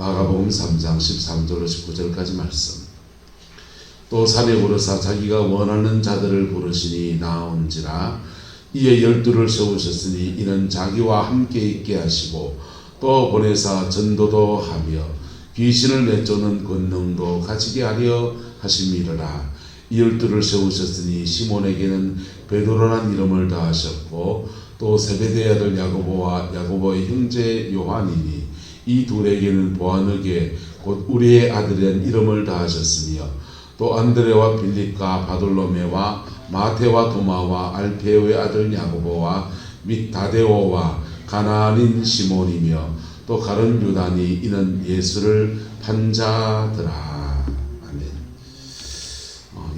마가복음 3장 13절로 19절까지 말씀. 또 산에 오르사 자기가 원하는 자들을 부르시니 나온지라. 이에 12를 세우셨으니 이는 자기와 함께 있게 하시고 또 보내사 전도도 하며 귀신을 내쫓는 권능도 가지게 하려 하심이로라. 이 12를 세우셨으니 시몬에게는 베드로라는 이름을 더하셨고 또 세베대의 아들 야고보와 야고보의 형제 요한이니 이 둘에게는 보아너게 곧 우리의 아들이라는 이름을 더하셨으며 또 안드레와 빌립과 바돌로메와 마테와 도마와 알페오의 아들 야고보와 및 다데오와 가나안인 시몬이며 또 가룟 유다니 이는 예수를 판 자더라. 아멘.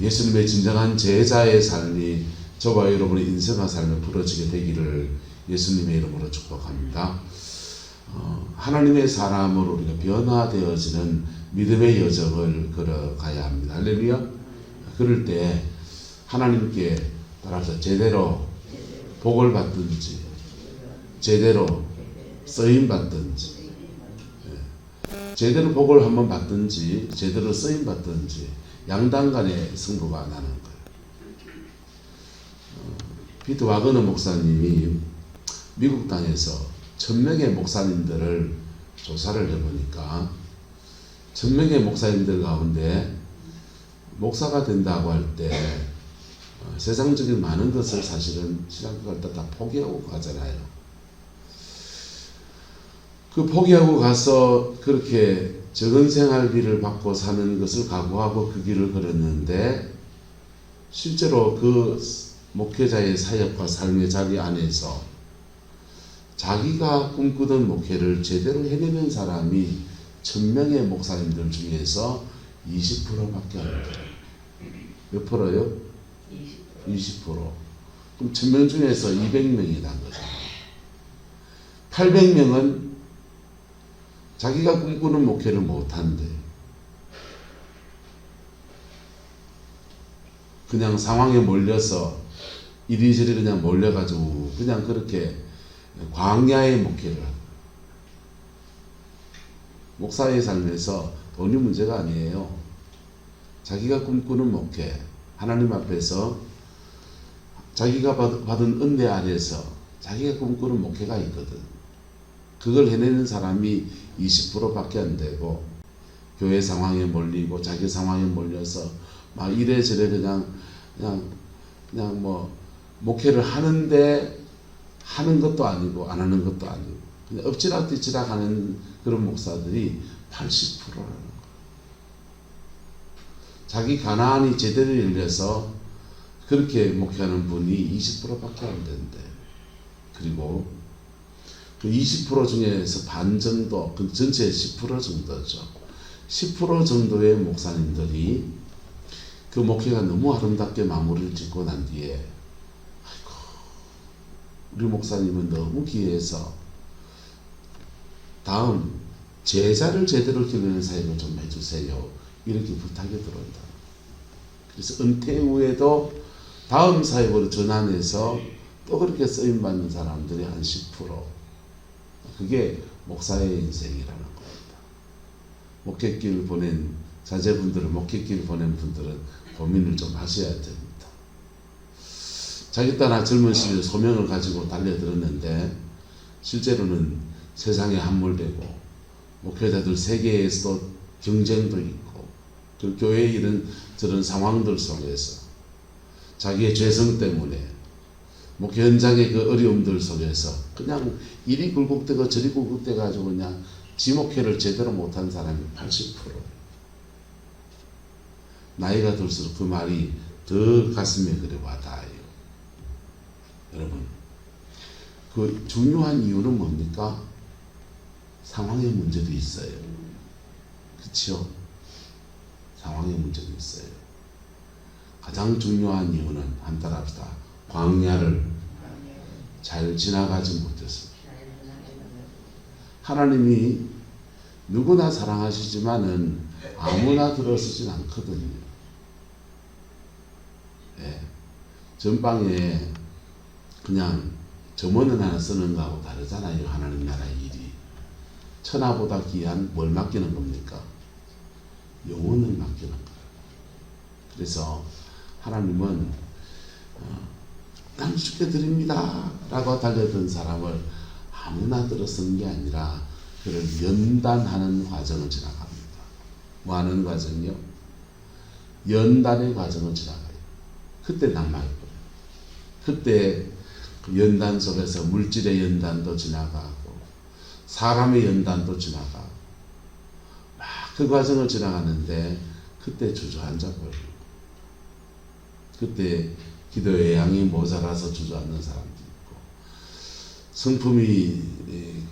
예수님의 진정한 제자의 삶이 저와 여러분의 인생과 삶에 부러지게 되기를 예수님의 이름으로 축복합니다. 하나님의 사람으로 우리가 변화되어지는 믿음의 여정을 걸어가야 합니다. 할렐루야. 그럴 때 하나님께 따라서 제대로 복을 받든지 제대로 쓰임 받든지 제대로 복을 한번 받든지 제대로 쓰임 받든지 양당 간의 승부가 나는 거예요. 피트 와그너 목사님이 미국 땅에서 1000명의 목사님들을 조사를 해보니까 1000명의 목사님들 가운데 목사가 된다고 할 때 세상적인 많은 것을 사실은 신학교 갈 때 다 포기하고 가잖아요. 그 포기하고 가서 그렇게 적은 생활비를 받고 사는 것을 각오하고 그 길을 걸었는데 실제로 그 목회자의 사역과 삶의 자리 안에서 자기가 꿈꾸던 목회를 제대로 해내는 사람이 1000명의 목사님들 중에서 20%밖에 안 돼요. 몇 프로요? 20%. 그럼 1000명 중에서 200명이 난 거죠. 800명은 자기가 꿈꾸는 목회를 못한대. 그냥 상황에 몰려서 이리저리 그냥 몰려가지고 그냥 그렇게 광야의 목회를 하고. 목사의 삶에서 돈이 문제가 아니에요. 자기가 꿈꾸는 목회, 하나님 앞에서 자기가 받은 은혜 아래서 자기가 꿈꾸는 목회가 있거든. 그걸 해내는 사람이 20%밖에 안 되고 교회 상황에 몰리고 자기 상황에 몰려서 막 이래저래 그냥 뭐 목회를 하는데 하는 것도 아니고 안 하는 것도 아니고 그냥 엎치락뒤치락 하는 그런 목사들이 80%라는 거예요. 자기 가난이 제대로 열려서 그렇게 목회하는 분이 20%밖에 안 된대. 그리고 그 20% 중에서 반 정도, 그 전체 10% 정도죠. 10% 정도의 목사님들이 그 목회가 너무 아름답게 마무리를 짓고 난 뒤에 아이고 우리 목사님은 너무 귀해서 다음 제자를 제대로 기르는 사역을 좀 해주세요. 이렇게 부탁이 들어온다. 그래서 은퇴 후에도 다음 사역으로 전환해서 또 그렇게 쓰임받는 사람들이 한 10%. 그게 목사의 인생이라는 겁니다. 목회길 보낸 자제분들은 목회길 보낸 분들은 고민을 좀 하셔야 됩니다. 자기 따라 젊은 시절 소명을 가지고 달려들었는데 실제로는 세상에 함몰되고 목회자들 세계에서도 경쟁도 있고 그 교회 이런 저런 상황들 속에서 자기의 죄성 때문에 목회 현장의 그 어려움들 속에서 그냥 이리 굴곡되고 저리 굴곡돼 가지고 그냥 지목회를 제대로 못한 사람이 80%. 나이가 들수록 그 말이 더 가슴에 그래 와닿아요. 여러분, 그 중요한 이유는 뭡니까? 상황의 문제도 있어요. 그렇죠? 상황의 문제도 있어요. 가장 중요한 이유는 한따라 합시다. 광야를 잘 지나가지 못했습니다. 하나님이 누구나 사랑하시지만은 아무나 들어서진 않거든요. 예. 전방에 그냥 점원을 하나 쓰는 거하고 다르잖아요. 하나님 나라의 일이. 천하보다 귀한 뭘 맡기는 겁니까? 영혼을 맡기는 거예요. 그래서 하나님은 난 주께 드립니다 라고 달려든 사람을 아무나 들어서는 게 아니라 그를 연단하는 과정을 지나갑니다. 뭐 하는 과정이요? 연단의 과정을 지나가요. 그때 남아있거든요. 그때 그 연단 속에서 물질의 연단도 지나가고 사람의 연단도 지나가고 막 그 과정을 지나가는데 그때 주저앉아 버려요. 그때 기도의 양이 모자라서 주저앉는 사람도 있고 성품이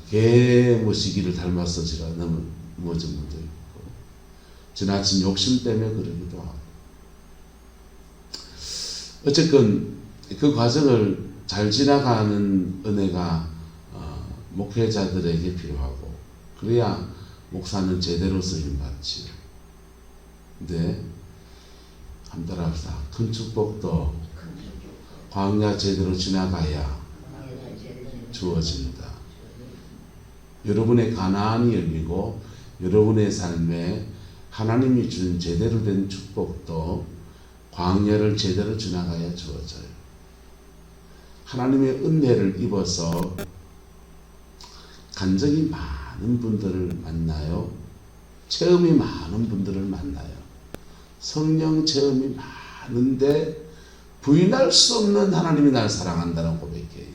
개모시기를 닮아서 넘어진 분도 있고 지나친 욕심 때문에 그러기도 하고 어쨌건 그 과정을 잘 지나가는 은혜가 목회자들에게 필요하고 그래야 목사는 제대로 쓰임받지요. 근데 한번 따라합시다. 큰 축복도 광야 제대로 지나가야 주어진다. 여러분의 가난이 열리고 여러분의 삶에 하나님이 준 제대로 된 축복도 광야를 제대로 지나가야 주어져요. 하나님의 은혜를 입어서 간증이 많은 분들을 만나요. 체험이 많은 분들을 만나요. 성령 체험이 많은데 부인할 수 없는 하나님이 날 사랑한다는 고백이에요.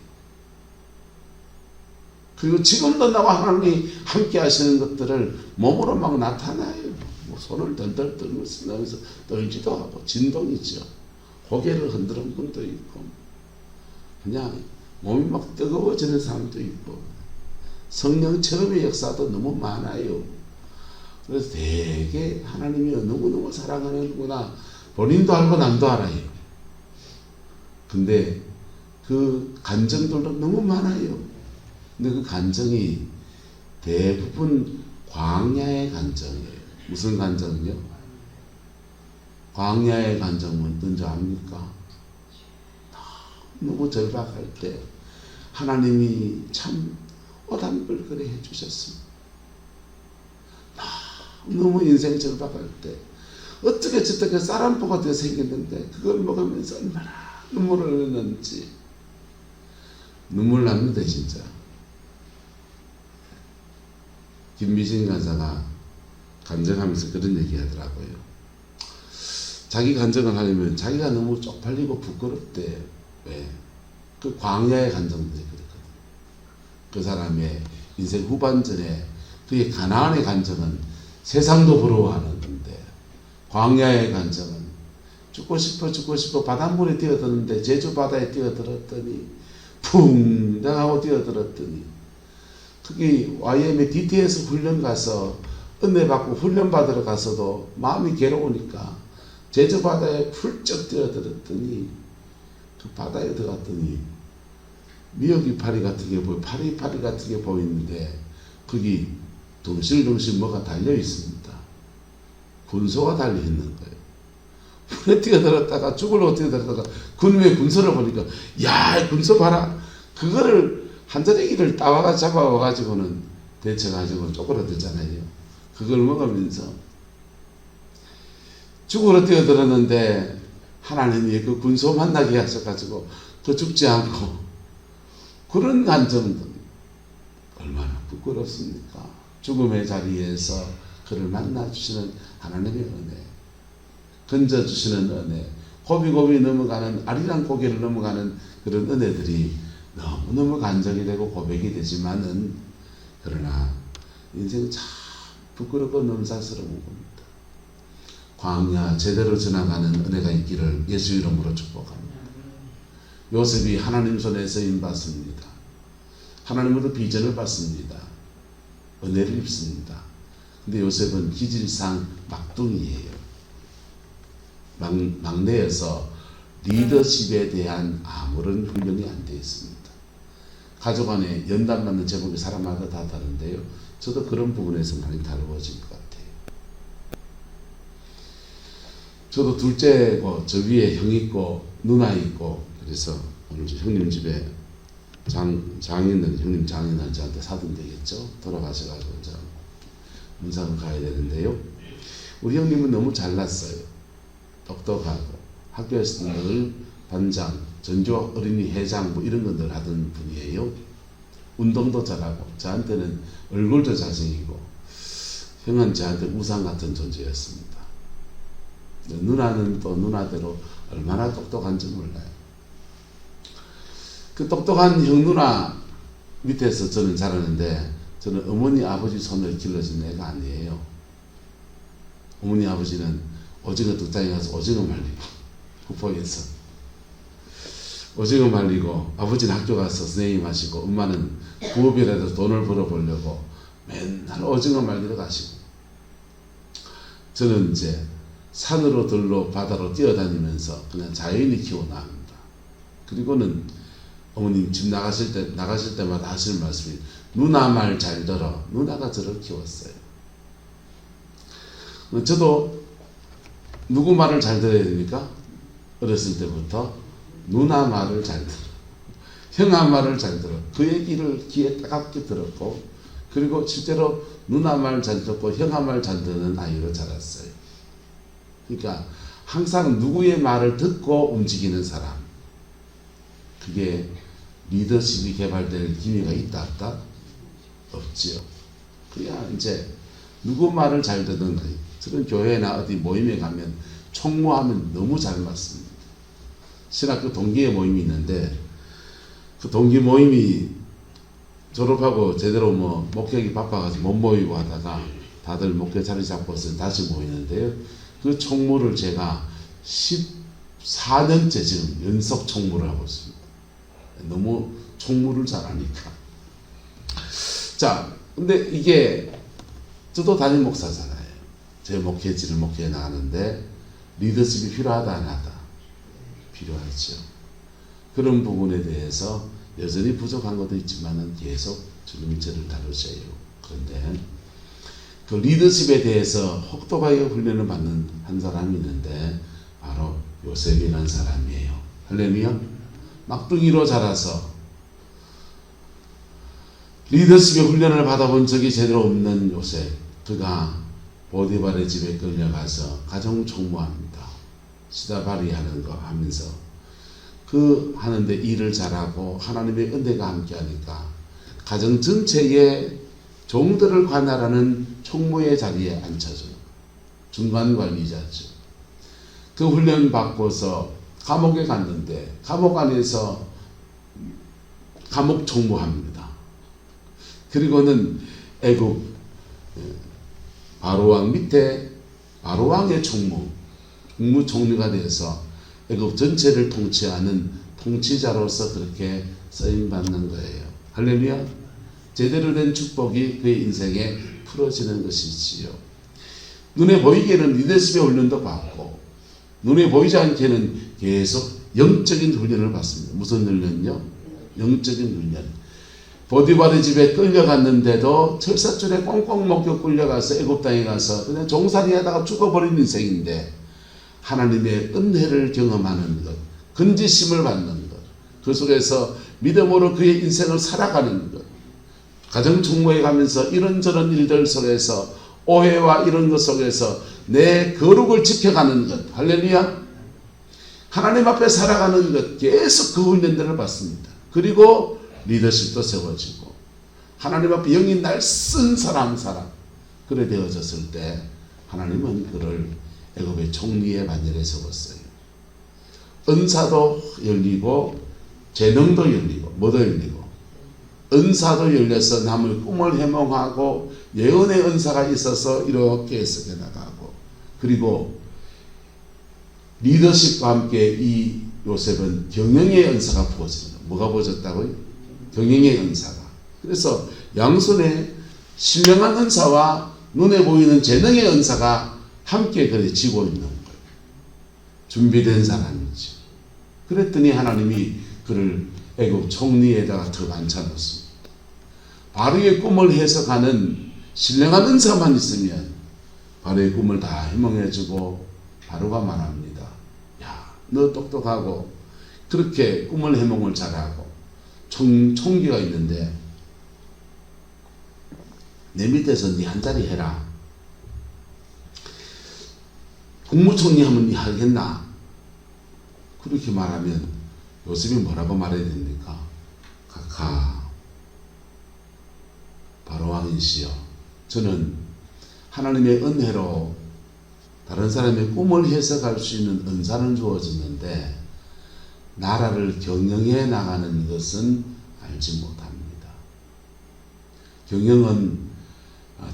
그리고 지금도 나와 하나님이 함께 하시는 것들을 몸으로 막 나타나요. 뭐 손을 덜덜 떨면서 떨지도 하고 진동이죠. 고개를 흔드는 분도 있고 그냥 몸이 막 뜨거워지는 사람도 있고 성령 체험의 역사도 너무 많아요. 그래서 되게 하나님이 너무너무 사랑하는구나 본인도 알고 남도 알아요. 근데 그 간증들도 너무 많아요. 근데 그 간증이 대부분 광야의 간증이에요. 무슨 간증이요? 광야의 간증은 뭔지 압니까? 너무 절박할 때 하나님이 참 오단불그레 해주셨습니다. 너무 인생 절박할 때 어떻게 저렇게 쌀한포가 되어 생겼는데 그걸 먹으면서 얼마나 눈물을 흘렸는지 눈물 납니다. 진짜. 김미진 간사가 간증하면서 그런 얘기 하더라고요. 자기 간증을 하려면 자기가 너무 쪽팔리고 부끄럽대요. 왜? 그 광야의 간증들이 그렇거든요. 그 사람의 인생 후반전에 그의 가나안의 간증은 세상도 부러워하는 건데 광야의 간증은 죽고 싶어 바닷물에 뛰어드는데 제주 바다에 뛰어들었더니 풍 하고 뛰어들었더니 그게 YM의 DTS 훈련 가서 은혜 받고 훈련 받으러 가서도 마음이 괴로우니까 제주 바다에 훌쩍 뛰어들었더니 그 바다에 들어갔더니 미역이 파리 같은 게 보여 파리 같은 게 보이는데 거기 둥실둥실 뭐가 달려 있습니다. 군소가 달려 있는 거예요. 물에 뛰어들었다가 죽으려고 뛰어들었다가 군무의 군소를 보니까 야 군소 봐라. 그거를 한자대기를 따와가 잡아와가지고는 데쳐가지고 쪼그라들잖아요. 그걸 먹으면서 죽으러 뛰어들었는데 하나님이 그 군소 만나게 하셔가지고 그 죽지 않고 그런 간증도 얼마나 부끄럽습니까? 죽음의 자리에서 그를 만나주시는 하나님의 은혜, 건져주시는 은혜, 고비고비 넘어가는 아리랑 고개를 넘어가는 그런 은혜들이 너무너무 간증이 되고 고백이 되지만은 그러나 인생은 참 부끄럽고 넘사스러운 겁니다. 광야 제대로 지나가는 은혜가 있기를 예수 이름으로 축복합니다. 요셉이 하나님 손에 쓰임 받습니다. 하나님으로 비전을 받습니다. 은혜를 입습니다. 근데 요셉은 기질상 막둥이에요. 막내여서 리더십에 대한 아무런 훈련이 안 되어 있습니다. 가족 안에 연단 받는 제목이 사람마다 다 다른데요. 저도 그런 부분에서 많이 다루어진 것 같아요. 저도 둘째고 저 위에 형 있고 누나 있고 그래서 오늘 형님 집에 장인은 형님 장인은 저한테 사돈 되겠죠. 돌아가셔가지고 저 문상을 가야 되는데요. 우리 형님은 너무 잘났어요. 똑똑하고 학교에서 늘 반장, 전교 어린이 회장 뭐 이런 거 늘 하던 분이에요. 운동도 잘하고 저한테는 얼굴도 잘생기고 형은 저한테 우상 같은 존재였습니다. 누나는 또 누나대로 얼마나 똑똑한지 몰라요. 그 똑똑한 형 누나 밑에서 저는 자라는데 저는 어머니 아버지 손을 길러진 애가 아니에요. 어머니 아버지는 오징어 뚝딱에 가서 오징어 말리고 후포에서 오징어 말리고 아버지는 학교 가서 선생님 하시고 엄마는 부업이라도 돈을 벌어보려고 맨날 오징어 말리러 가시고 저는 이제 산으로 들로 바다로 뛰어다니면서 그냥 자연히 키워나갑니다. 그리고는 어머님 집 나가실 때마다 하시는 말씀이 누나 말 잘 들어. 누나가 저를 키웠어요. 저도 누구 말을 잘 들어야 됩니까? 어렸을 때부터 누나 말을 잘 들어. 형아 말을 잘 들어. 그 얘기를 귀에 따갑게 들었고 그리고 실제로 누나 말 잘 듣고 형아 말 잘 듣는 아이로 자랐어요. 그러니까 항상 누구의 말을 듣고 움직이는 사람. 그게 리더십이 개발될 기미가 있다 없다? 없지요. 그냥 이제 누구 말을 잘 듣는 아이. 저는 교회나 어디 모임에 가면 총무하면 너무 잘 맞습니다. 신학교 동기의 모임이 있는데 그 동기 모임이 졸업하고 제대로 뭐 목회하기 바빠가지고 못 모이고 하다가 다들 목회 자리 잡고서 다시 모이는데요. 그 총무를 제가 14년째 지금 연속 총무를 하고 있습니다. 너무 총무를 잘하니까. 자, 근데 이게 저도 담임 목사잖아요. 제 목회지를 목회해 나가는데 리더십이 필요하다 안 하다? 필요하죠. 그런 부분에 대해서 여전히 부족한 것도 있지만은 계속 주님이 저를 다루셔요. 그런데 그 리더십에 대해서 혹독하게 훈련을 받는 한 사람이 있는데 바로 요셉이라는 사람이에요. 할렐루야. 막둥이로 자라서 리더십의 훈련을 받아본 적이 제대로 없는 요셉. 그가 보디발의 집에 끌려가서 가정총무합니다. 시다바리 하는 거 하면서 그 하는데 일을 잘하고 하나님의 은혜가 함께하니까 가정 전체의 종들을 관할하는 총무의 자리에 앉혀져요. 중간관리자죠. 그 훈련 받고서 감옥에 갔는데 감옥 안에서 감옥 총무합니다. 그리고는 애굽 바로왕 밑에 바로왕의 총무 국무총리가 되어서 애굽 전체를 통치하는 통치자로서 그렇게 쓰임받는 거예요. 할렐루야. 제대로 된 축복이 그의 인생에 풀어지는 것이지요. 눈에 보이게는 리더십의 훈련도 받고 눈에 보이지 않게는 계속 영적인 훈련을 받습니다. 무슨 훈련요? 영적인 훈련. 보디발의 집에 끌려갔는데도 철사줄에 꽁꽁 묶여 끌려가서 애굽 땅에 가서 그냥 종살이 하다가 죽어버린 인생인데 하나님의 은혜를 경험하는 것, 건지심을 받는 것, 그 속에서 믿음으로 그의 인생을 살아가는 것, 가정총무에 가면서 이런저런 일들 속에서 오해와 이런 것 속에서 내 거룩을 지켜가는 것, 할렐루야. 하나님 앞에 살아가는 것, 계속 그 훈련들을 받습니다. 그리고 리더십도 세워지고 하나님 앞에 영이 날쓴 사람 그래 되어졌을 때 하나님은 그를 애굽의 총리의 반열에 세웠어요. 은사도 열리고 재능도 열리고 뭐도 열리고 은사도 열려서 남의 꿈을 해몽하고 예언의 은사가 있어서 이렇게 해석해 나가고 그리고 리더십과 함께 이 요셉은 경영의 은사가 부어집니다. 뭐가 부어졌다고요? 경영의 은사가. 그래서 양손에 신령한 은사와 눈에 보이는 재능의 은사가 함께 그래 지고 있는 거예요. 준비된 사람이지. 그랬더니 하나님이 그를 애굽 총리에다가 더 앉혀놓습니다. 바로의 꿈을 해석하는 신령한 은사만 있으면 바로의 꿈을 다 해몽해주고 바로가 말합니다. 야, 너 똑똑하고 그렇게 꿈을 해몽을 잘하고 총기가 있는데 내 밑에서 네 한 자리 해라. 국무총리 하면 네 하겠나? 그렇게 말하면 요셉이 뭐라고 말해야 됩니까? 카카 바로 왕이시여, 저는 하나님의 은혜로 다른 사람의 꿈을 해석할 수 있는 은사는 주어졌는데 나라를 경영해 나가는 것은 알지 못합니다. 경영은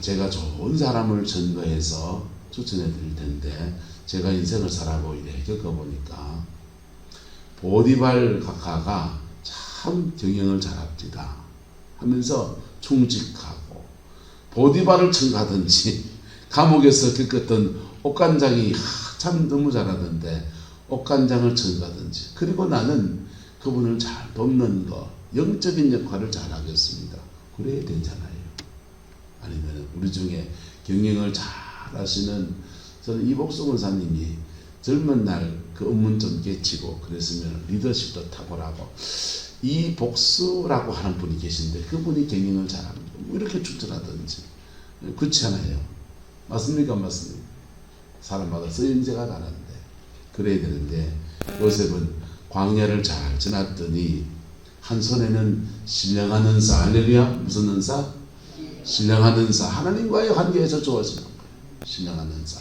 제가 좋은 사람을 전거해서 추천해 드릴 텐데 제가 인생을 살아보고 이래 겪어보니까 보디발 각하가 참 경영을 잘합니다 하면서 충직하고, 보디발을 청가든지 감옥에서 겪었던 옥간장이 참 너무 잘하던데 옥간장을 청가든지, 그리고 나는 그분을 잘 돕는 거, 영적인 역할을 잘 하겠습니다. 그래야 되잖아요. 아니면 우리 중에 경영을 잘 하시는, 저는 이복수 권사님이 젊은 날 그 업문 좀 깨치고 그랬으면 리더십도 탁월하고, 이 복수라고 하는 분이 계신데 그분이 경영을 잘합니다. 뭐 이렇게 추천하든지. 그렇지 않아요? 맞습니까? 맞습니까? 사람마다 쓰임새가 다른데 그래야 되는데, 요셉은 광야를 잘 지났더니 한 손에는 신령한 은사, 할렐루야, 무슨 은사? 신령한 은사, 하나님과의 관계에서 주어지는 거예요. 신령한 은사.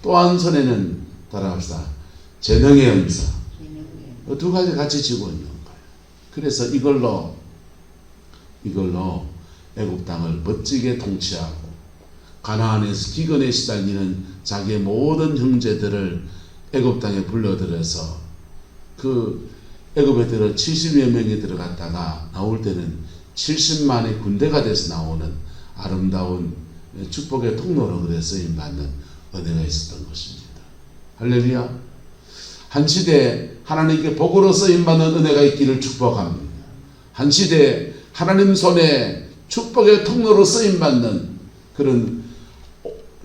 또 한 손에는 따라합시다, 재능의 은사. 두 가지 같이 쥐고 있는 거예요. 그래서 이걸로 애굽 땅을 멋지게 통치하고 가나안에서 기근에 시달리는 자기의 모든 형제들을 애굽 땅에 불러들여서 그 애굽에 들어 70여 명이 들어갔다가 나올 때는 70만의 군대가 돼서 나오는 아름다운 축복의 통로로 그래 쓰임받는 은혜가 있었던 것입니다. 할렐루야. 한 시대에 하나님께 복으로 쓰임받는 은혜가 있기를 축복합니다. 한 시대에 하나님 손에 축복의 통로로 쓰임받는 그런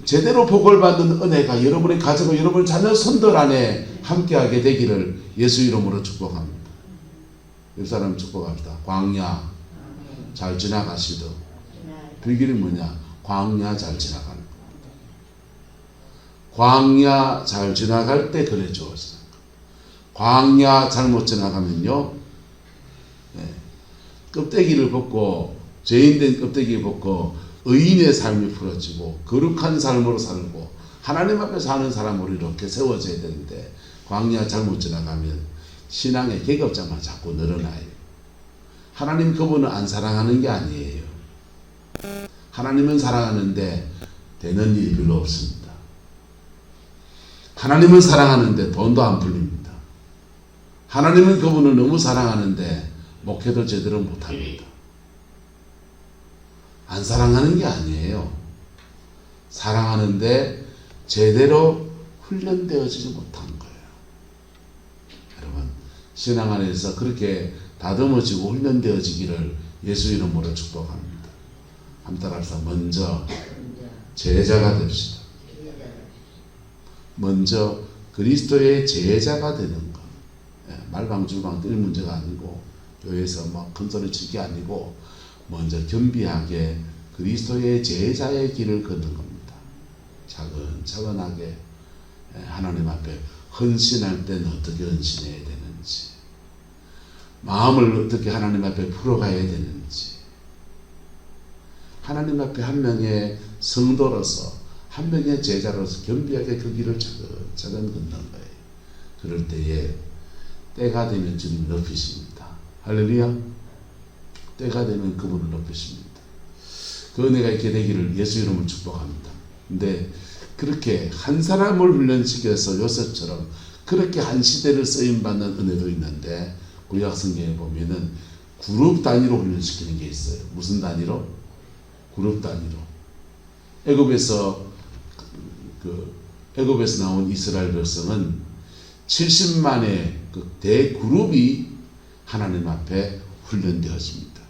제대로 복을 받는 은혜가 여러분의 가정과 여러분 자녀 손들 안에 함께하게 되기를 예수 이름으로 축복합니다. 옆 사람 축복합시다. 광야 잘 지나가시도. 비결이 뭐냐? 광야 잘 지나가는 거. 광야 잘 지나갈 때 그래 주었어요. 광야 잘못 지나가면요, 껍데기를 벗고, 죄인된 껍데기 벗고 의인의 삶이 풀어지고 거룩한 삶으로 살고 하나님 앞에 사는 사람으로 이렇게 세워져야 되는데, 광야 잘못 지나가면 신앙의 계급자만 자꾸 늘어나요. 하나님 그분은 안 사랑하는 게 아니에요. 하나님은 사랑하는데 되는 일이 별로 없습니다. 하나님은 사랑하는데 돈도 안 풀립니다. 하나님은 그분을 너무 사랑하는데 목회도 제대로 못합니다. 안 사랑하는 게 아니에요. 사랑하는데 제대로 훈련되어지지 못한 거예요. 여러분, 신앙 안에서 그렇게 다듬어지고 훈련되어지기를 예수 이름으로 축복합니다. 한번 따라서 먼저 제자가 됩시다. 먼저 그리스도의 제자가 되는 것. 말방줄방 뜰 문제가 아니고 교회에서 뭐 큰소리 칠 게 아니고 먼저 겸비하게 그리스도의 제자의 길을 걷는 겁니다. 차근차근하게 하나님 앞에 헌신할 때는 어떻게 헌신해야 되는지, 마음을 어떻게 하나님 앞에 풀어가야 되는지, 하나님 앞에 한 명의 성도로서 한 명의 제자로서 겸비하게 그 길을 차근차근 걷는 거예요. 그럴 때에 때가 되면 주님 높이십니다. 할렐루야. 때가 되면 그분을 높이십니다. 그 은혜가 있게 되기를 예수 이름으로 축복합니다. 근데 그렇게 한 사람을 훈련시켜서 요셉처럼 그렇게 한 시대를 쓰임받는 은혜도 있는데, 구약 성경에 보면은 그룹 단위로 훈련시키는 게 있어요. 무슨 단위로? 그룹 단위로. 애굽에서 나온 이스라엘 백성은 70만의 그 대그룹이 하나님 앞에 훈련되어집니다.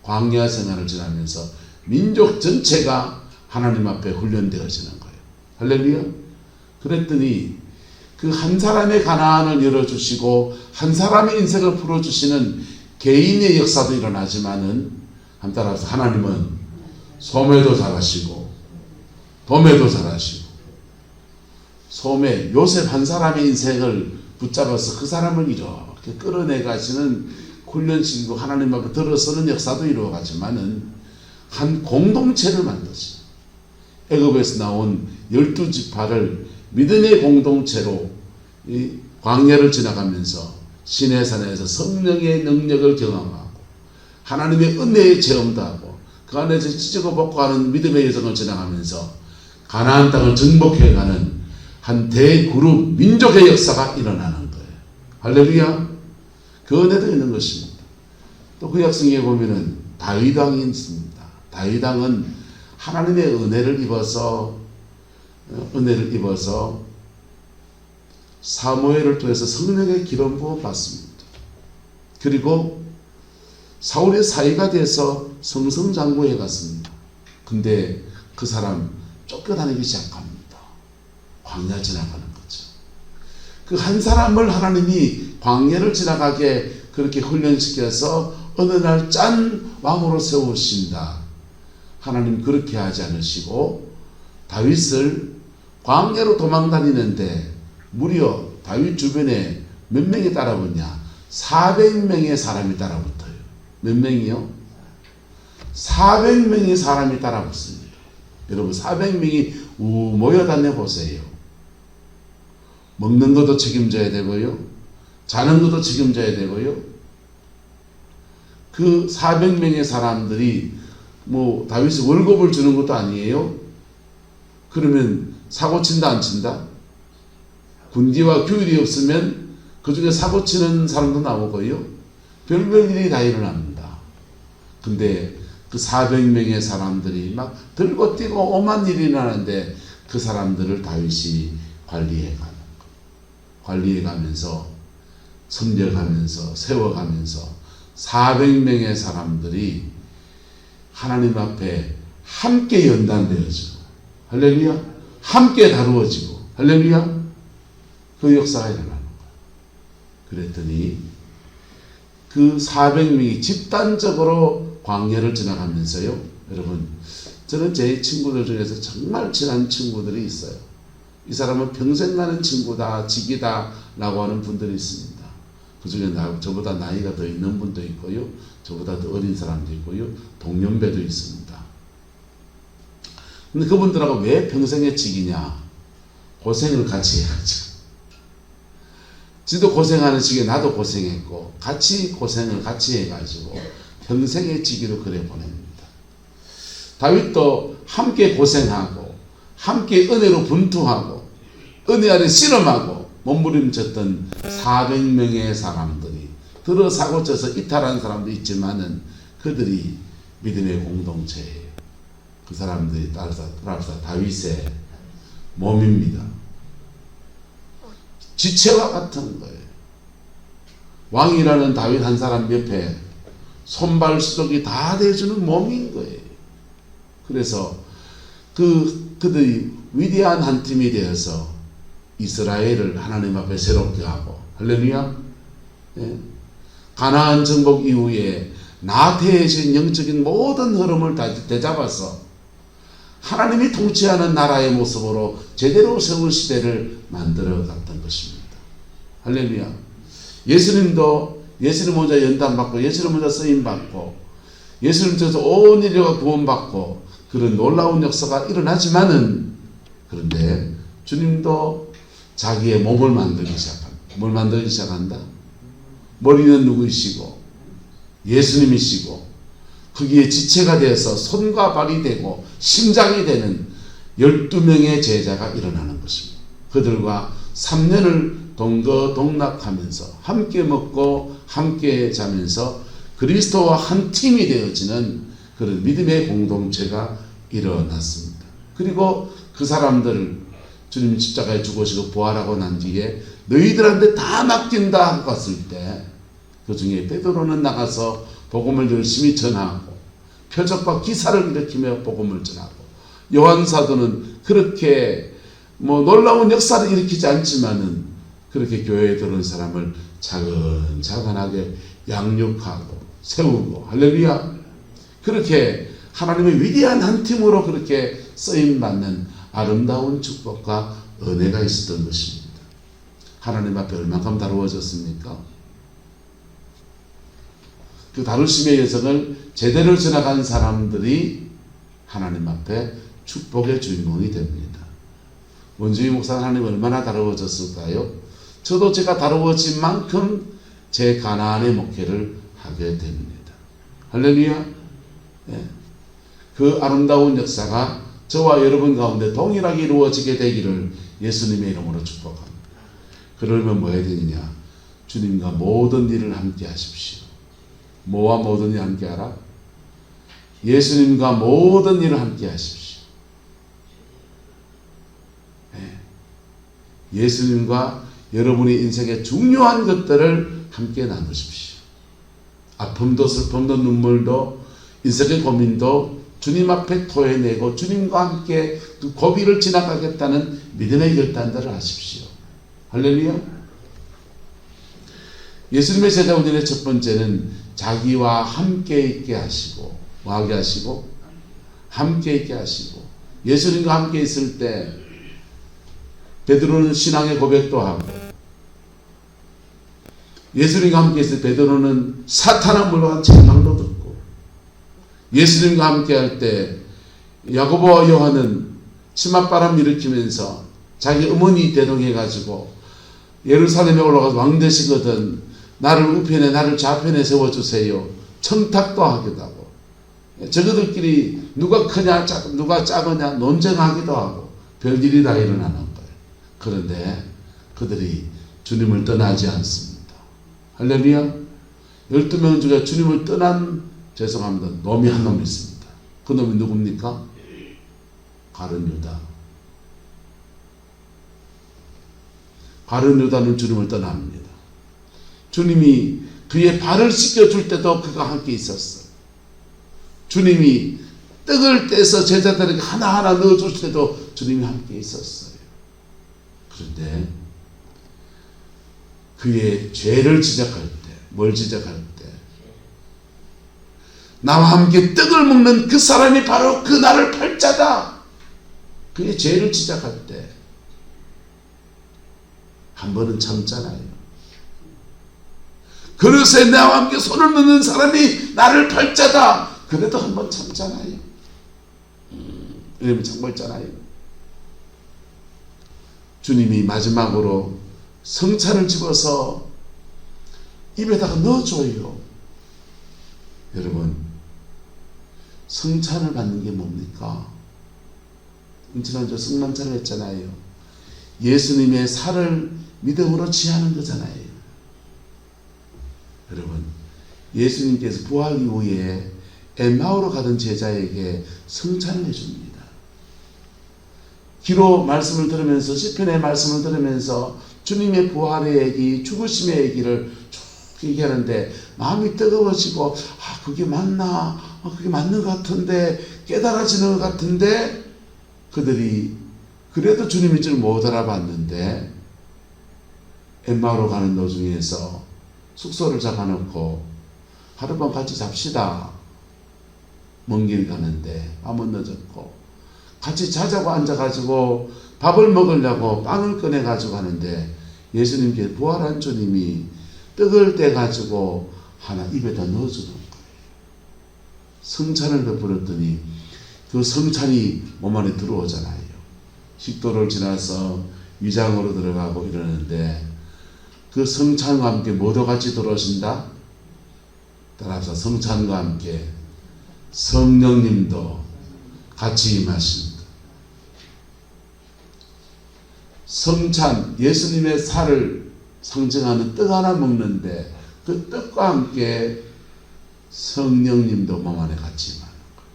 광야 생활을 지나면서 민족 전체가 하나님 앞에 훈련되어지는 거예요. 할렐루야. 그랬더니 그 한 사람의 가난을 열어주시고 한 사람의 인생을 풀어주시는 개인의 역사도 일어나지만은 한 따라서 하나님은 소매도 잘하시고 도매도 잘하시고 소매 요셉 한 사람의 인생을 붙잡아서 그 사람을 이렇게 끌어내 가시는 훈련시키고 하나님 앞에 들어서는 역사도 이루어가지만은 한 공동체를 만드시 애굽에서 나온 12지파를 믿음의 공동체로 이 광야를 지나가면서 시내산에서 성령의 능력을 경험하고 하나님의 은혜의 체험도 하고 그 안에서 찢고 벗고하는 믿음의 여정을 지나가면서 가나안 땅을 정복해가는 한 대그룹 민족의 역사가 일어나는 거예요. 할렐루야. 그 은혜도 있는 것입니다. 또 그 역성에 보면은 다윗 왕이 있습니다. 다윗 왕은 하나님의 은혜를 입어서 사무엘을 통해서 성령의 기름 부어 받습니다. 그리고 사울의 사위가 돼서 성성장구에 갔습니다. 근데 그 사람 쫓겨다니기 시작합니다. 광야 지나가는 거죠. 그 한 사람을 하나님이 광야를 지나가게 그렇게 훈련시켜서 어느 날 짠 왕으로 세우신다. 하나님 그렇게 하지 않으시고 다윗을 광야로 도망다니는데 무려 다윗 주변에 몇 명이 따라붙냐? 400명의 사람이 따라붙어요. 몇 명이요? 400명의 사람이 따라붙습니다. 여러분 400명이 모여다녀 보세요. 먹는 것도 책임져야 되고요. 자는 것도 책임져야 되고요. 그 400명의 사람들이 뭐 다윗이 월급을 주는 것도 아니에요. 그러면 사고 친다 안 친다? 군기와 규율이 없으면 그 중에 사고 치는 사람도 나오고요. 별별 일이 다 일어납니다. 근데 그 400명의 사람들이 막 들고 뛰고 오만 일이 일어나는데 그 사람들을 다윗이 관리해가면서 섬겨가면서 세워가면서 400명의 사람들이 하나님 앞에 함께 연단되어지고 할렐루야 함께 다루어지고 할렐루야 그 역사가 일어나는 거예요. 그랬더니 그 400명이 집단적으로 광야를 지나가면서요. 여러분 저는 제 친구들 중에서 정말 친한 친구들이 있어요. 이 사람은 평생 가는 친구다 직이다 라고 하는 분들이 있습니다. 그 중에 저보다 나이가 더 있는 분도 있고요. 저보다 더 어린 사람도 있고요. 동년배도 있습니다. 근데 그분들하고 왜 평생의 직이냐? 고생을 같이 해야죠. 지도 고생하는 시기에 나도 고생했고 같이 고생을 같이 해가지고 평생의 직위로 그래 보냅니다. 다윗도 함께 고생하고 함께 은혜로 분투하고 은혜 아래 씨름하고 몸부림쳤던 400명의 사람들이 들어사고 쳐서 이탈한 사람도 있지만은 그들이 믿음의 공동체예요. 그 사람들이 따라서 다윗의 몸입니다. 지체와 같은 거예요. 왕이라는 다윗 한 사람 옆에 손발 수족이 다 대주는 몸인 거예요. 그래서 그들이 위대한 한 팀이 되어서 이스라엘을 하나님 앞에 새롭게 하고 할렐루야. 예? 가나안 정복 이후에 나태해진 영적인 모든 흐름을 다 되잡아서 하나님이 통치하는 나라의 모습으로 제대로 세울 시대를 만들어 갔던 것입니다. 할렐루야. 예수님 혼자 연단받고 예수님 혼자 쓰임받고 예수님 통해서 온 인류가 구원받고 그런 놀라운 역사가 일어나지만은 그런데 주님도 자기의 몸을 만들기 시작합니다. 뭘 만들기 시작한다? 머리는 누구이시고 예수님이시고 거기에 지체가 되어서 손과 발이 되고 심장이 되는 12명의 제자가 일어나는 것입니다. 그들과 3년을 동거동락하면서 함께 먹고 함께 자면서 그리스도와 한 팀이 되어지는 그런 믿음의 공동체가 일어났습니다. 그리고 그 사람들을 주님 십자가에 죽으시고 부활하고 난 뒤에 너희들한테 다 맡긴다 하고 갔을 때 그 중에 베드로는 나가서 복음을 열심히 전하고 표적과 기사를 일으키며 복음을 전하고 요한 사도는 그렇게 놀라운 역사를 일으키지 않지만은 그렇게 교회에 들어온 사람을 차근차근하게 양육하고 세우고, 할렐루야. 그렇게 하나님의 위대한 한 팀으로 그렇게 쓰임받는 아름다운 축복과 은혜가 있었던 것입니다. 하나님 앞에 얼만큼 다루어졌습니까? 그 다루심의 여정을 제대로 지나간 사람들이 하나님 앞에 축복의 주인공이 됩니다. 원주희 목사는 하나님 얼마나 다루어졌을까요? 저도 제가 다루어진 만큼 제 가나안의 목회를 하게 됩니다. 할렐루야. 네. 그 아름다운 역사가 저와 여러분 가운데 동일하게 이루어지게 되기를 예수님의 이름으로 축복합니다. 그러면 뭐 해야 되느냐? 주님과 모든 일을 함께 하십시오. 뭐와 모든 일을 함께 하라? 예수님과 모든 일을 함께 하십시오. 네. 예수님과 여러분의 인생의 중요한 것들을 함께 나누십시오. 아픔도 슬픔도 눈물도 인생의 고민도 주님 앞에 토해내고 주님과 함께 그 고비를 지나가겠다는 믿음의 결단들을 하십시오. 할렐루야. 예수님의 제자 운전의 첫 번째는 자기와 함께 있게 하시고, 뭐하게 하시고? 함께 있게 하시고. 예수님과 함께 있을 때 베드로는 신앙의 고백도 하고, 예수님과 함께 있을 때 베드로는 사탄아 물러간 책망도 듣고, 예수님과 함께 할 때 야고보와 요한은 치맛바람 일으키면서 자기 어머니 대동해가지고 예루살렘에 올라가서 왕 되시거든 나를 우편에 나를 좌편에 세워주세요 청탁도 하기도 하고, 저거들끼리 누가 크냐 누가 작으냐 논쟁하기도 하고 별일이 다 일어나는 거예요. 그런데 그들이 주님을 떠나지 않습니다. 할렐루야. 12명 중에 주님을 떠난, 죄송합니다, 놈이 한 놈 있습니다. 그 놈이 누굽니까? 가룟 유다. 가룟 유다는 주님을 떠납니다. 주님이 그의 발을 씻겨줄 때도 그가 함께 있었어요. 주님이 떡을 떼서 제자들에게 하나하나 넣어줄 때도 주님이 함께 있었어요. 그런데 그의 죄를 지적할 때, 뭘 지적할 때? 나와 함께 떡을 먹는 그 사람이 바로 그 나를 팔자다. 그의 죄를 지적할 때 한 번은 참잖아요. 그릇에 나와 함께 손을 넣는 사람이 나를 팔자다. 그래도 한 번 참잖아요. 이러면 참고있잖아요. 주님이 마지막으로 성찬을 집어서 입에다가 넣어줘요. 여러분, 성찬을 받는 게 뭡니까? 지난주 성만찬을 했잖아요. 예수님의 살을 믿음으로 취하는 거잖아요. 여러분, 예수님께서 부활 이후에 엠마오로 가던 제자에게 성찬을 해줍니다. 기로 말씀을 들으면서, 시편의 말씀을 들으면서 주님의 부활의 얘기, 죽으심의 얘기를 쭉 얘기하는데 마음이 뜨거워지고, 그게 맞나? 그게 맞는 것 같은데, 깨달아지는 것 같은데, 그들이 그래도 주님인 줄 못 알아봤는데 엠마오로 가는 도중에서 숙소를 잡아놓고 하룻밤 같이 잡시다. 먼 길 가는데 밤은 늦었고 같이 자자고 앉아가지고 밥을 먹으려고 빵을 꺼내가지고 하는데 예수님께 부활한 주님이 떡을 떼가지고 하나 입에다 넣어주는 거예요. 성찬을 베풀었더니 그 성찬이 몸 안에 들어오잖아요. 식도를 지나서 위장으로 들어가고 이러는데 그 성찬과 함께 뭐도 같이 들어오신다? 따라서 성찬과 함께 성령님도 같이 임하신다. 성찬, 예수님의 살을 상징하는 떡 하나 먹는데 그 떡과 함께 성령님도 몸 안에 같이 임하는 거예요.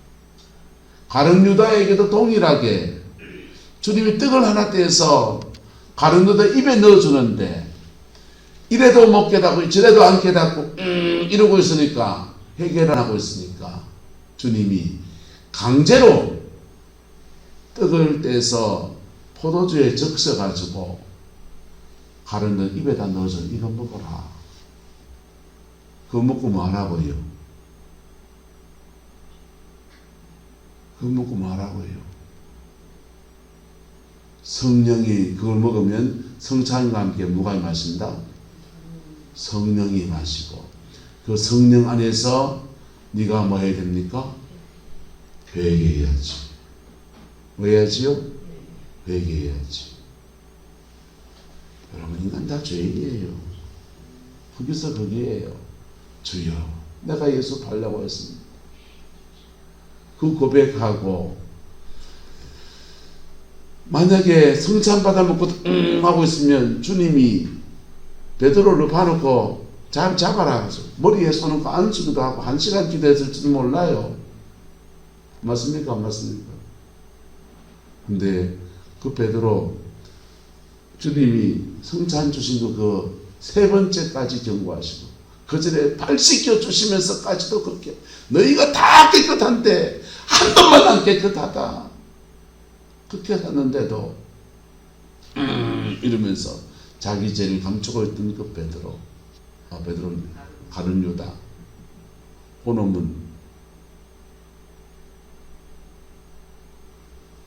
가룟 유다에게도 동일하게 주님이 떡을 하나 떼서 가룟 유다 입에 넣어주는데 이래도 못 깨닫고 저래도 안 깨닫고 이러고 있으니까, 해결을 하고 있으니까 주님이 강제로 떡을 떼서 포도주에 적셔가지고 가룟 유다 입에다 넣어줘. 이거 먹어라. 그거 먹고 뭐 하라고요? 그거 먹고 뭐 하라고요? 성령이 그걸 먹으면 성찬과 함께 누가 마신다? 성령이 마시고, 그 성령 안에서 네가 뭐 해야 됩니까? 회개해야지. 뭐 해야지요? 회개해야지. 여러분, 인간 다 죄인이에요. 거기서 거기에요. 주여, 내가 예수 팔려고 했습니다. 그 고백하고, 만약에 성찬 받아먹고 하고 있으면 주님이 베드로를 봐놓고 잘 잡아라 머리에 손을 안수기도 하고 1시간 기도했을지도 몰라요. 맞습니까? 안 맞습니까? 근데 그 베드로, 주님이 성찬 주신 그 3번째까지 경고하시고 그 전에 발 씻겨 주시면서까지도 그렇게 너희가 다 깨끗한데 한 놈만 안 깨끗하다 그렇게 했는데도 이러면서 자기 죄를 감추고 있던 그 베드로, 베드로는 가룟 유다, 그놈은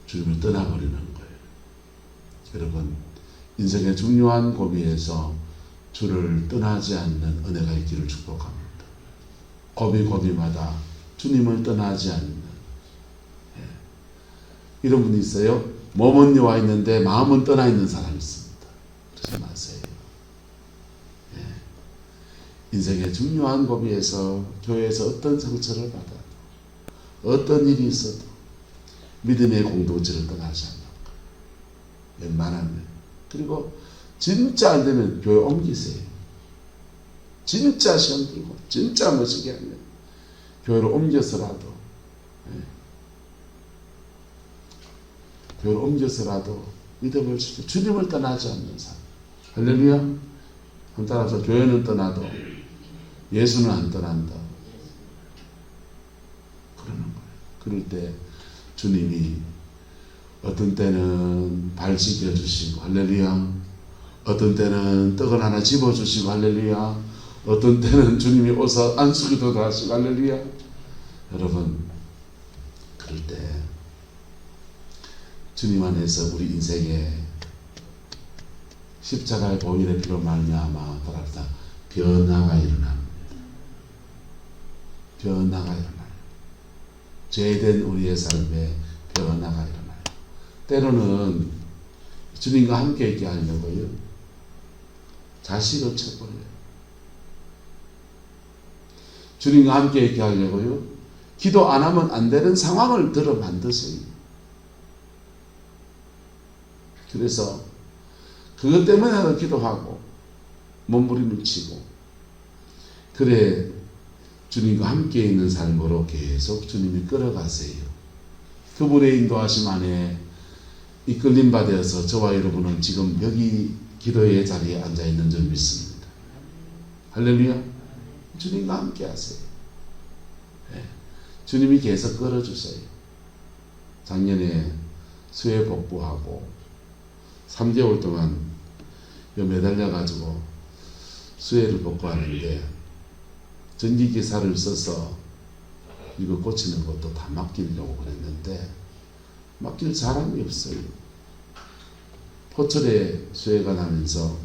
주님을 떠나버리는 거예요. 여러분, 인생의 중요한 고비에서 주를 떠나지 않는 은혜가 있기를 축복합니다. 고비고비마다 주님을 떠나지 않는, 이런 분이 있어요. 몸은 와 있는데 마음은 떠나 있는 사람이 있습니다. 그러지 마세요. 인생의 중요한 고비에서 교회에서 어떤 상처를 받아도 어떤 일이 있어도 믿음의 공동체를 떠나지 않는 것. 웬만하면. 그리고 진짜 안 되면 교회 옮기세요. 진짜 시험 들고 진짜 멋지게 하면 교회를 옮겨서라도, 교회를 옮겨서라도 믿음을 지켜 주님을 떠나지 않는 사람. 할렐루야. 한번 따라서, 교회는 떠나도 예수는 안 떠난다. 그러는 거예요. 그럴 때 주님이 어떤 때는 발 씻겨주시고 할렐루야, 어떤 때는 떡을 하나 집어주시고 할렐루야, 어떤 때는 주님이 오사 안수기도 하시고 할렐루야. 여러분, 그럴 때 주님 안에서 우리 인생에 십자가의 보혈의 피로 말미암아 돌아다 변화가 일어납니다. 변화가 일어나요. 죄된 우리의 삶에 변화가 일어나요. 때로는 주님과 함께 있게 하려고요, 자식을 쳐버려요. 주님과 함께 있게 하려고요, 기도 안 하면 안 되는 상황을 들어 만드세요. 그래서 그것 때문에 기도하고 몸부림을 치고, 그래 주님과 함께 있는 삶으로 계속 주님이 끌어가세요. 그분의 인도하심 안에 이끌림 받아서 저와 여러분은 지금 여기 기도의 자리에 앉아 있는 줄 믿습니다. 할렐루야. 주님과 함께 하세요. 주님이 계속 끌어주세요. 작년에 수해 복부하고 3개월 동안 매달려 가지고 수해를 복구하는데, 전기기사를 써서 이거 고치는 것도 다 맡기려고 그랬는데 맡길 사람이 없어요. 포철에 수해가 나면서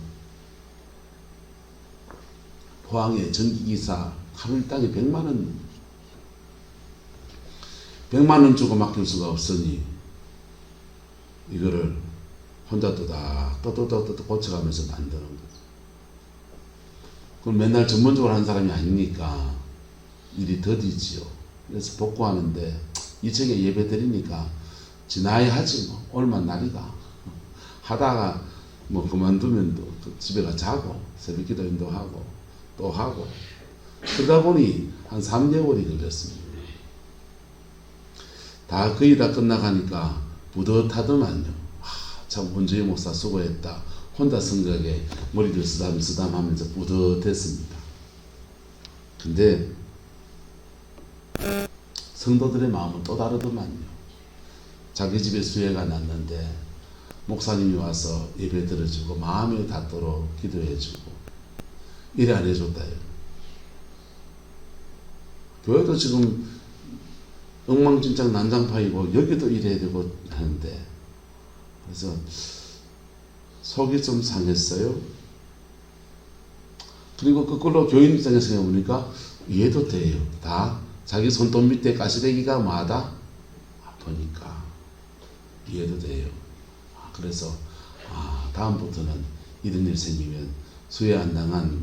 포항에 전기기사 하루 일당이 100만 원 주고 맡길 수가 없으니 이거를 혼자 또다또다또다또 고쳐가면서 만드는 거죠. 그럼 맨날 전문적으로 하는 사람이 아니니까 일이 더디지요. 그래서 복구하는데 2층에 예배 드리니까 지나야 하지 뭐. 얼마나 날이가. 하다가 뭐 그만두면 또 집에 가 자고 새벽 기도 인도하고 또 하고, 그러다 보니 한 3개월이 걸렸습니다. 다 거의 다 끝나가니까 뿌듯하더만요. 참 원주희 목사 수고했다. 혼자 성적에 머리를 쓰담쓰담 하면서 뿌듯했습니다. 근데 성도들의 마음은 또 다르더만요. 자기 집에 수해가 났는데 목사님이 와서 예배 들어주고 마음이 닿도록 기도해주고 이래 안 해줬다요. 교회도 지금 엉망진창 난장판이고 여기도 이래야 되고 하는데, 그래서 속이 좀 상했어요. 그리고 그걸로 교인 입장에서 생각해보니까 이해도 돼요. 다 자기 손톱 밑에 가시래기가 마다 아프니까 이해도 돼요. 그래서 다음부터는 이런 일 생기면 수혜 안 당한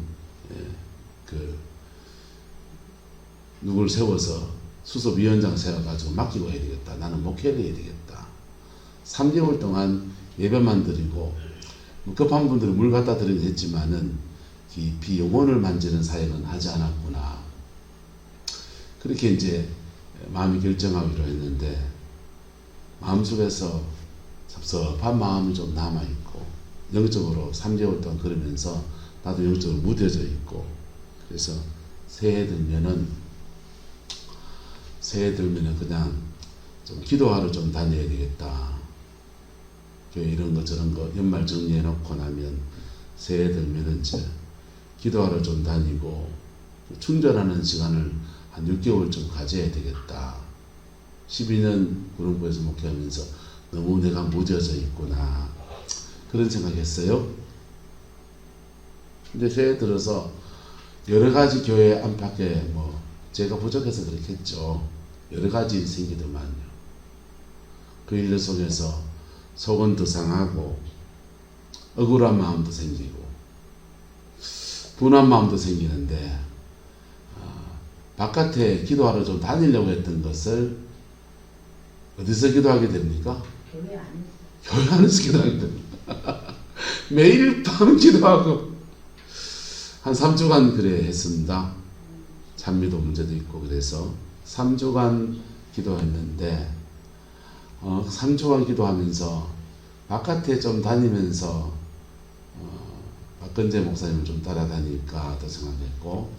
누굴 세워서 수석위원장 세워가지고 맡기고 해야 되겠다. 나는 목회를 해야 되겠다. 3개월 동안 예배만 드리고 급한 분들은 물 갖다 드리긴 했지만은 깊이 영혼을 만지는 사역은 하지 않았구나. 그렇게 이제 마음이 결정하기로 했는데, 마음속에서 섭섭한 마음이 좀 남아있고, 영적으로 3개월 동안 그러면서 나도 영적으로 무뎌져 있고, 그래서 새해 들면은 그냥 좀 기도하러 좀 다녀야 되겠다. 교회 이런 거 저런 거 연말 정리해 놓고 나면 새해 들면은 이제 기도하러 좀 다니고 충전하는 시간을 한 6개월 좀 가져야 되겠다. 12년 구름포에서 목회하면서 너무 내가 무뎌져 있구나. 그런 생각했어요. 근데 새해 들어서 여러 가지 교회 안팎에 제가 부족해서 그렇겠죠. 여러 가지 일이 생기더만요. 그 일 속에서 속은 더 상하고 억울한 마음도 생기고 분한 마음도 생기는데, 바깥에 기도하러 좀 다니려고 했던 것을 어디서 기도하게 됩니까? 교회 안에서 기도하게 됩니다. 매일 밤 기도하고 한 3주간 그래 했습니다. 찬미도 문제도 있고 그래서 3주간 기도했는데, 3주간 기도하면서 바깥에 좀 다니면서 박근재 목사님을 좀 따라다닐까 또 생각했고,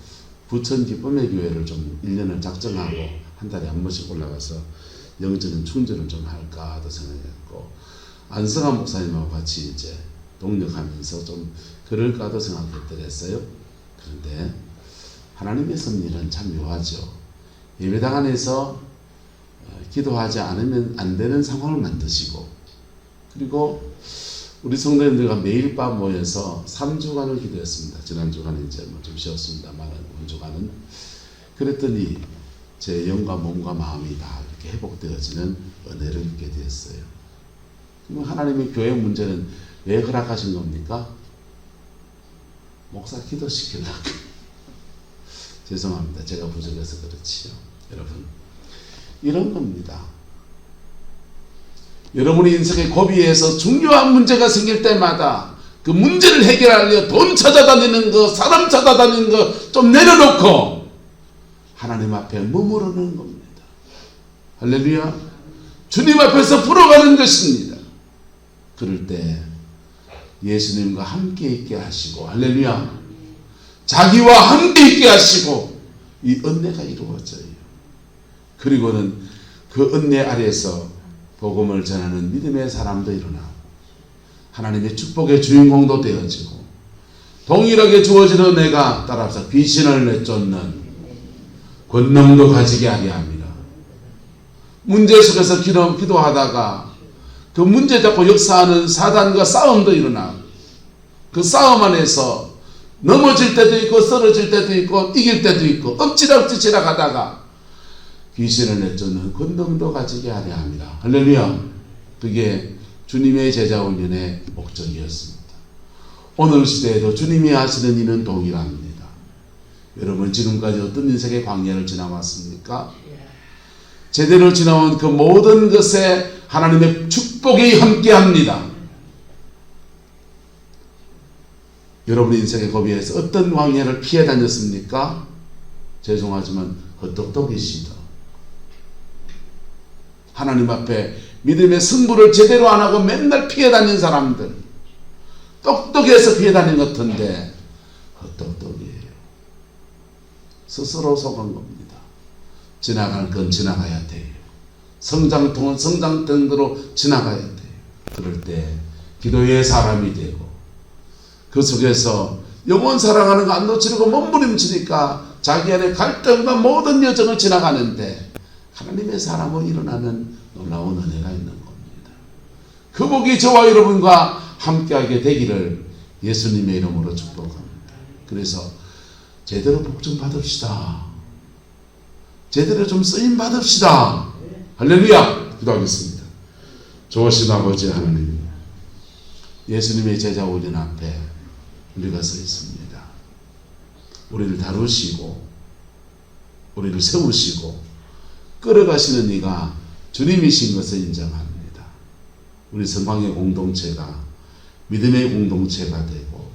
부천 기쁨의 교회를 좀 1년을 작정하고 한 달에 한 번씩 올라가서 영적인 충전을 좀 할까도 생각했고, 안성환 목사님하고 같이 이제 동력하면서 좀 그럴까도 생각했더랬어요. 그런데 하나님의 섭리는 참 묘하죠. 예배당 안에서 기도하지 않으면 안 되는 상황을 만드시고, 그리고 우리 성도님들과 매일 밤 모여서 3주간을 기도했습니다. 지난주간은 이제 좀 쉬었습니다만, 한 주간은. 그랬더니 제 영과 몸과 마음이 다 이렇게 회복되어지는 은혜를 입게 되었어요. 그럼 하나님의 교회 문제는 왜 허락하신 겁니까? 목사 기도시키려고. 죄송합니다. 제가 부족해서 그렇지요. 여러분, 이런 겁니다. 여러분의 인생의 고비에서 중요한 문제가 생길 때마다 그 문제를 해결하려 돈 찾아다니는 거, 사람 찾아다니는 거 좀 내려놓고 하나님 앞에 머무르는 겁니다. 할렐루야. 주님 앞에서 풀어가는 것입니다. 그럴 때 예수님과 함께 있게 하시고, 할렐루야, 자기와 함께 있게 하시고 이 은혜가 이루어져요. 그리고는 그 은혜 아래에서 복음을 전하는 믿음의 사람도 일어나고 하나님의 축복의 주인공도 되어지고, 동일하게 주어지는 은혜가 따라서 귀신을 내쫓는 권능도 가지게 하게 합니다. 문제 속에서 기도하다가 그 문제 잡고 역사하는 사단과 싸움도 일어나고, 그 싸움 안에서 넘어질 때도 있고 쓰러질 때도 있고 이길 때도 있고 엎치락뒤 지나가다가 귀신을 내쫓는 권능도 가지게 하려 합니다. 할렐루야. 그게 주님의 제자 훈련의 목적이었습니다. 오늘 시대에도 주님이 하시는 일은 동일합니다. 여러분, 지금까지 어떤 인생의 광야를 지나왔습니까? 제대로 지나온 그 모든 것에 하나님의 축복이 함께합니다. 여러분의 인생의 고비에서 어떤 광야를 피해 다녔습니까? 죄송하지만 헛똑똑이시다. 하나님 앞에 믿음의 승부를 제대로 안 하고 맨날 피해 다닌 사람들, 똑똑해서 피해 다닌 것 같은데 헛똑똑이에요. 스스로 속은 겁니다. 지나갈 건 지나가야 돼요. 성장통은 성장통대로 지나가야 돼요. 그럴 때 기도의 사람이 되고, 그 속에서 영원 사랑하는 거 안 놓치고 몸부림치니까 자기 안에 갈등과 모든 여정을 지나가는데 하나님의 사람으로 일어나는 놀라운 은혜가 있는 겁니다. 그 복이 저와 여러분과 함께하게 되기를 예수님의 이름으로 축복합니다. 그래서 제대로 복 좀 받읍시다. 제대로 좀 쓰임 받읍시다. 할렐루야. 기도하겠습니다. 좋으신 아버지 하나님, 예수님의 제자 우리 앞에 우리가 서 있습니다. 우리를 다루시고 우리를 세우시고 끌어가시는 이가 주님이신 것을 인정합니다. 우리 성방의 공동체가 믿음의 공동체가 되고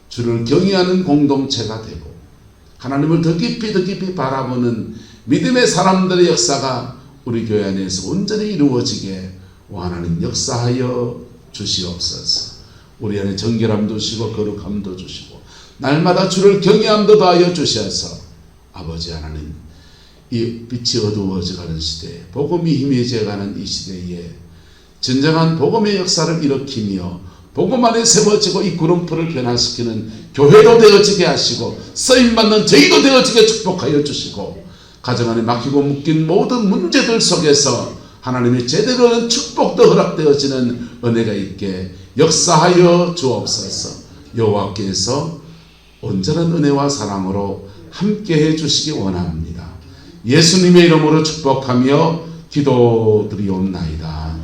주를 경외하는 공동체가 되고 하나님을 더 깊이 바라보는 믿음의 사람들의 역사가 우리 교회 안에서 온전히 이루어지게 하나님 역사하여 주시옵소서. 우리 안에 정결함도 주시고 거룩함도 주시고 날마다 주를 경외함도 더하여 주셔서 아버지 하나님, 이 빛이 어두워져가는 시대에 복음이 희미해져가는 이 시대에 진정한 복음의 역사를 일으키며 복음 안에 세워지고 이 구름풀을 변화시키는 교회도 되어지게 하시고 쓰임받는 저희도 되어지게 축복하여 주시고 가정 안에 막히고 묶인 모든 문제들 속에서 하나님의 제대로 된 축복도 허락되어지는 은혜가 있게 역사하여 주옵소서. 여호와께서 온전한 은혜와 사랑으로 함께해 주시기 원합니다. 예수님의 이름으로 축복하며 기도드리옵나이다.